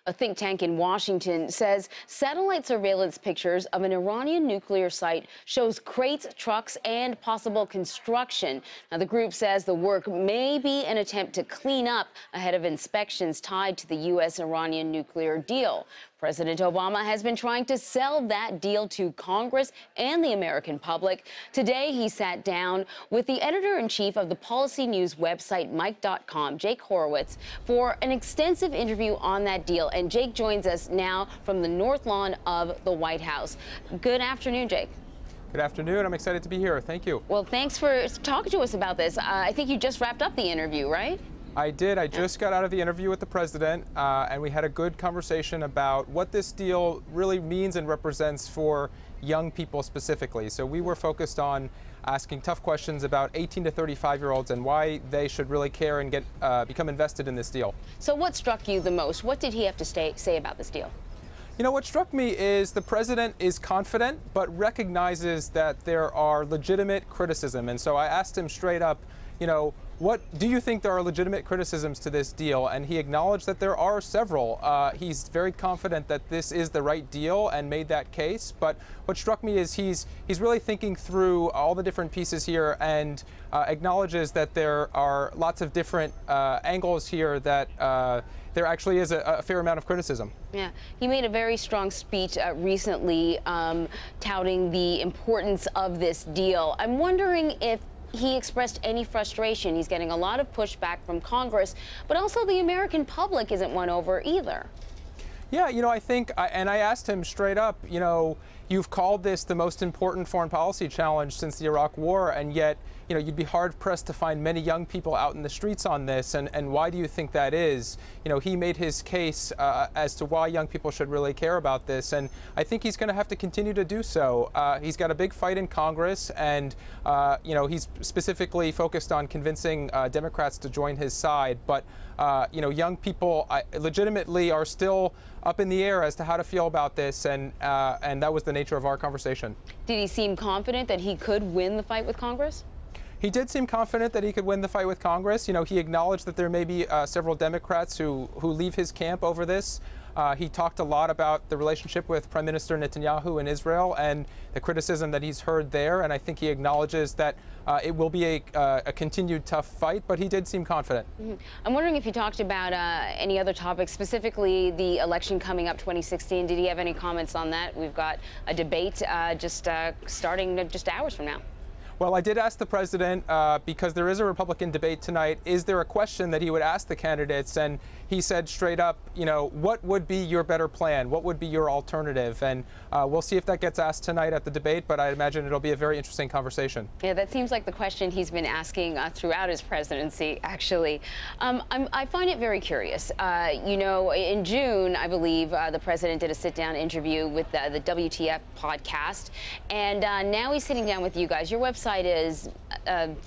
A think tank in Washington says satellite surveillance pictures of an Iranian nuclear site shows crates, trucks, and possible construction. Now, the group says the work may be an attempt to clean up ahead of inspections tied to the U.S.-Iranian nuclear deal. President Obama has been trying to sell that deal to Congress and the American public. Today, he sat down with the editor-in-chief of the policy news website, Mike.com, Jake Horowitz, for an extensive interview on that deal. And Jake joins us now from the North Lawn of the White House. Good afternoon, Jake. Good afternoon. I'm excited to be here. Thank you. Well, thanks for talking to us about this. I think you just wrapped up the interview, right? I did. I just got out of the interview with the president, and we had a good conversation about what this deal really means and represents for young people specifically. So we were focused on asking tough questions about 18 to 35-year-olds and why they should really care and become invested in this deal. So what struck you the most? What did he have to say about this deal? You know, what struck me is the president is confident, but recognizes that there are legitimate criticism. And so I asked him straight up, you know, what do you think there are legitimate criticisms to this deal? And he acknowledged that there are several. He's very confident that this is the right deal and made that case. But what struck me is he's really thinking through all the different pieces here and acknowledges that there are lots of different angles here that there actually is a fair amount of criticism. Yeah, he made a very strong speech recently touting the importance of this deal. I'm wondering if he expressed any frustration. He's getting a lot of pushback from Congress, but also the American public isn't won over either. Yeah, you know, I think, and I asked him straight up, you know, you've called this the most important foreign policy challenge since the Iraq War, and yet, you know, you'd be hard-pressed to find many young people out in the streets on this, and why do you think that is? You know, he made his case as to why young people should really care about this, and I think he's going to have to continue to do so. He's got a big fight in Congress, and, you know, he's specifically focused on convincing Democrats to join his side, but, you know, young people legitimately are still up in the air as to how to feel about this, and that was the nature of our conversation. Did he seem confident that he could win the fight with Congress? He did seem confident that he could win the fight with Congress. You know, he acknowledged that there may be several Democrats who leave his camp over this. He talked a lot about the relationship with Prime Minister Netanyahu in Israel and the criticism that he's heard there. And I think he acknowledges that it will be a continued tough fight, but he did seem confident. Mm-hmm. I'm wondering if he talked about any other topics, specifically the election coming up 2016. Did he have any comments on that? We've got a debate starting just hours from now. Well, I did ask the president, because there is a Republican debate tonight, is there a question that he would ask the candidates? And he said straight up, you know, what would be your better plan? What would be your alternative? And we'll see if that gets asked tonight at the debate, but I imagine it'll be a very interesting conversation. Yeah, that seems like the question he's been asking throughout his presidency, actually. I find it very curious. You know, in June, I believe, the president did a sit-down interview with the WTF podcast, and now he's sitting down with you guys. Your website is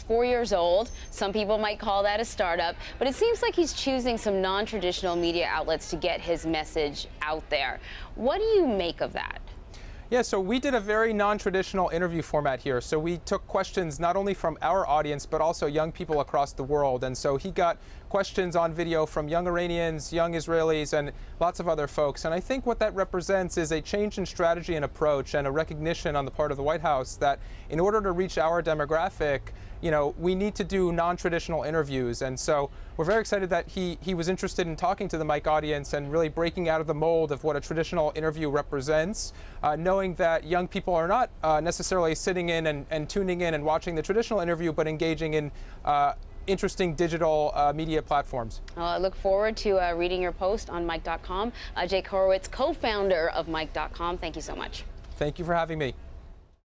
4 years old. Some people might call that a startup, but it seems like he's choosing some non-traditional media outlets to get his message out there. What do you make of that? Yeah, so we did a very non-traditional interview format here. So we took questions not only from our audience, but also young people across the world. And so he got questions on video from young Iranians, young Israelis, and lots of other folks. And I think what that represents is a change in strategy and approach and a recognition on the part of the White House that in order to reach our demographic, you know, we need to do non-traditional interviews. And so we're very excited that he was interested in talking to the Mike audience and really breaking out of the mold of what a traditional interview represents, knowing that young people are not necessarily sitting in and tuning in and watching the traditional interview, but engaging in interesting digital media platforms. I look forward to reading your post on Mike.com. Jake Horowitz, co-founder of Mike.com. Thank you so much. Thank you for having me.